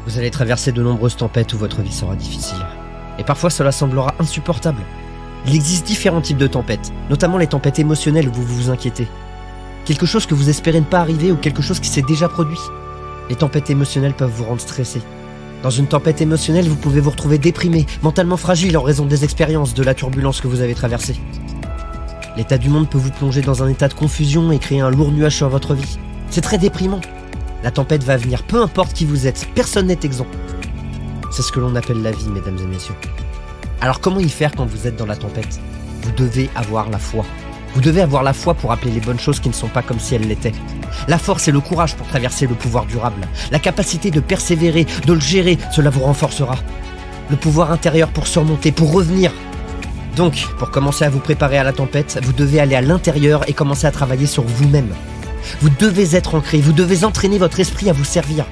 Vous allez traverser de nombreuses tempêtes où votre vie sera difficile. Et parfois cela semblera insupportable. Il existe différents types de tempêtes, notamment les tempêtes émotionnelles où vous vous inquiétez. Quelque chose que vous espérez ne pas arriver ou quelque chose qui s'est déjà produit. Les tempêtes émotionnelles peuvent vous rendre stressé. Dans une tempête émotionnelle, vous pouvez vous retrouver déprimé, mentalement fragile en raison des expériences, de la turbulence que vous avez traversée. L'état du monde peut vous plonger dans un état de confusion et créer un lourd nuage sur votre vie. C'est très déprimant. La tempête va venir, peu importe qui vous êtes, personne n'est exempt. C'est ce que l'on appelle la vie, mesdames et messieurs. Alors comment y faire quand vous êtes dans la tempête? Vous devez avoir la foi. Vous devez avoir la foi pour appeler les bonnes choses qui ne sont pas comme si elles l'étaient. La force et le courage pour traverser le pouvoir durable. La capacité de persévérer, de le gérer, cela vous renforcera. Le pouvoir intérieur pour surmonter, pour revenir. Donc, pour commencer à vous préparer à la tempête, vous devez aller à l'intérieur et commencer à travailler sur vous-même. Vous devez être ancré, vous devez entraîner votre esprit à vous servir.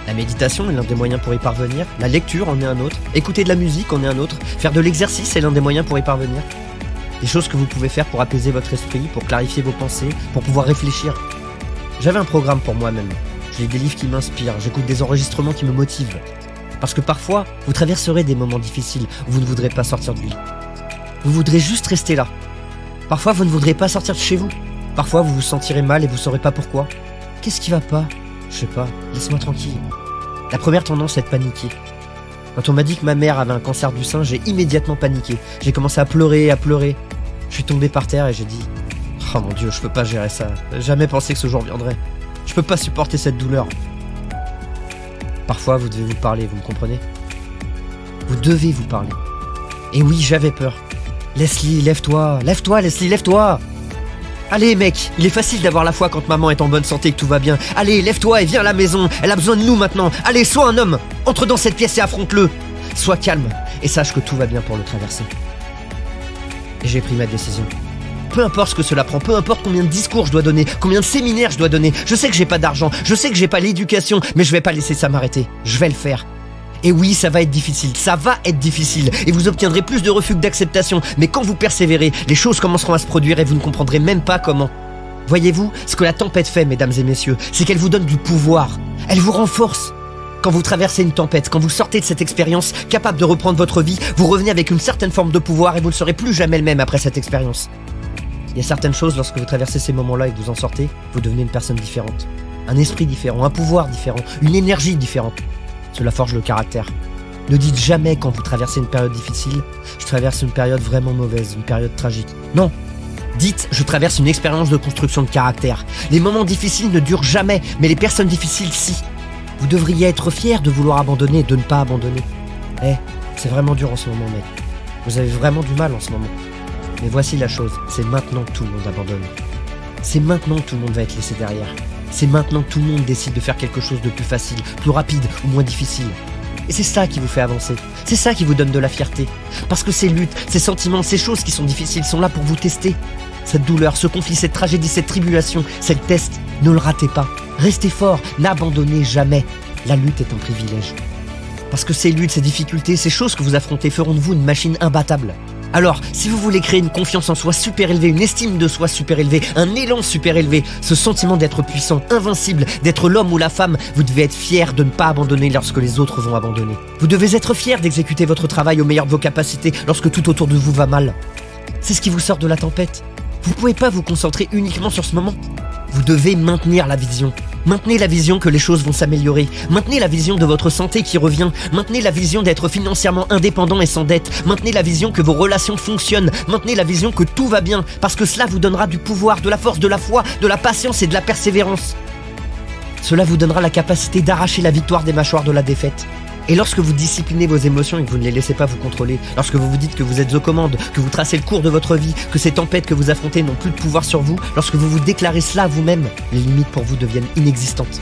La méditation est l'un des moyens pour y parvenir, la lecture en est un autre, écouter de la musique en est un autre, faire de l'exercice est l'un des moyens pour y parvenir. Des choses que vous pouvez faire pour apaiser votre esprit, pour clarifier vos pensées, pour pouvoir réfléchir. J'avais un programme pour moi-même. Je lis des livres qui m'inspirent, j'écoute des enregistrements qui me motivent. Parce que parfois, vous traverserez des moments difficiles où vous ne voudrez pas sortir du lit. Vous voudrez juste rester là. Parfois, vous ne voudrez pas sortir de chez vous. Parfois, vous vous sentirez mal et vous ne saurez pas pourquoi. Qu'est-ce qui va pas? Je sais pas, laisse-moi tranquille. La première tendance est de paniquer. Quand on m'a dit que ma mère avait un cancer du sein, j'ai immédiatement paniqué. J'ai commencé à pleurer, à pleurer. Je suis tombé par terre et j'ai dit « Oh mon Dieu, je peux pas gérer ça. Jamais pensé que ce jour viendrait. Je peux pas supporter cette douleur. » Parfois, vous devez vous parler, vous me comprenez? Vous devez vous parler. Et oui, j'avais peur. Leslie, lève-toi. Lève-toi, Leslie, lève-toi. Allez mec, il est facile d'avoir la foi quand maman est en bonne santé et que tout va bien. Allez, lève-toi et viens à la maison. Elle a besoin de nous maintenant. Allez, sois un homme. Entre dans cette pièce et affronte-le. Sois calme et sache que tout va bien pour le traverser. Et j'ai pris ma décision. Peu importe ce que cela prend, peu importe combien de discours je dois donner, combien de séminaires je dois donner. Je sais que j'ai pas d'argent, je sais que j'ai pas l'éducation, mais je vais pas laisser ça m'arrêter. Je vais le faire. Et oui, ça va être difficile, ça va être difficile. Et vous obtiendrez plus de refus que d'acceptation. Mais quand vous persévérez, les choses commenceront à se produire et vous ne comprendrez même pas comment. Voyez-vous, ce que la tempête fait, mesdames et messieurs, c'est qu'elle vous donne du pouvoir. Elle vous renforce. Quand vous traversez une tempête, quand vous sortez de cette expérience, capable de reprendre votre vie, vous revenez avec une certaine forme de pouvoir et vous ne serez plus jamais le même après cette expérience. Il y a certaines choses, lorsque vous traversez ces moments-là et que vous en sortez, vous devenez une personne différente. Un esprit différent, un pouvoir différent, une énergie différente. Cela forge le caractère. Ne dites jamais quand vous traversez une période difficile « Je traverse une période vraiment mauvaise, une période tragique ». Non. Dites « Je traverse une expérience de construction de caractère ». Les moments difficiles ne durent jamais, mais les personnes difficiles, si. Vous devriez être fier de vouloir abandonner et de ne pas abandonner. C'est vraiment dur en ce moment, mec. Vous avez vraiment du mal en ce moment. Mais voici la chose, c'est maintenant que tout le monde abandonne. C'est maintenant que tout le monde va être laissé derrière. C'est maintenant que tout le monde décide de faire quelque chose de plus facile, plus rapide ou moins difficile. Et c'est ça qui vous fait avancer. C'est ça qui vous donne de la fierté. Parce que ces luttes, ces sentiments, ces choses qui sont difficiles sont là pour vous tester. Cette douleur, ce conflit, cette tragédie, cette tribulation, c'est le test. Ne le ratez pas. Restez fort, n'abandonnez jamais. La lutte est un privilège. Parce que ces luttes, ces difficultés, ces choses que vous affrontez feront de vous une machine imbattable. Alors, si vous voulez créer une confiance en soi super élevée, une estime de soi super élevée, un élan super élevé, ce sentiment d'être puissant, invincible, d'être l'homme ou la femme, vous devez être fier de ne pas abandonner lorsque les autres vont abandonner. Vous devez être fier d'exécuter votre travail au meilleur de vos capacités lorsque tout autour de vous va mal. C'est ce qui vous sort de la tempête. Vous ne pouvez pas vous concentrer uniquement sur ce moment. Vous devez maintenir la vision. Maintenez la vision que les choses vont s'améliorer. Maintenez la vision de votre santé qui revient. Maintenez la vision d'être financièrement indépendant et sans dette. Maintenez la vision que vos relations fonctionnent. Maintenez la vision que tout va bien. Parce que cela vous donnera du pouvoir, de la force, de la foi, de la patience et de la persévérance. Cela vous donnera la capacité d'arracher la victoire des mâchoires de la défaite. Et lorsque vous disciplinez vos émotions et que vous ne les laissez pas vous contrôler, lorsque vous vous dites que vous êtes aux commandes, que vous tracez le cours de votre vie, que ces tempêtes que vous affrontez n'ont plus de pouvoir sur vous, lorsque vous vous déclarez cela à vous-même, les limites pour vous deviennent inexistantes.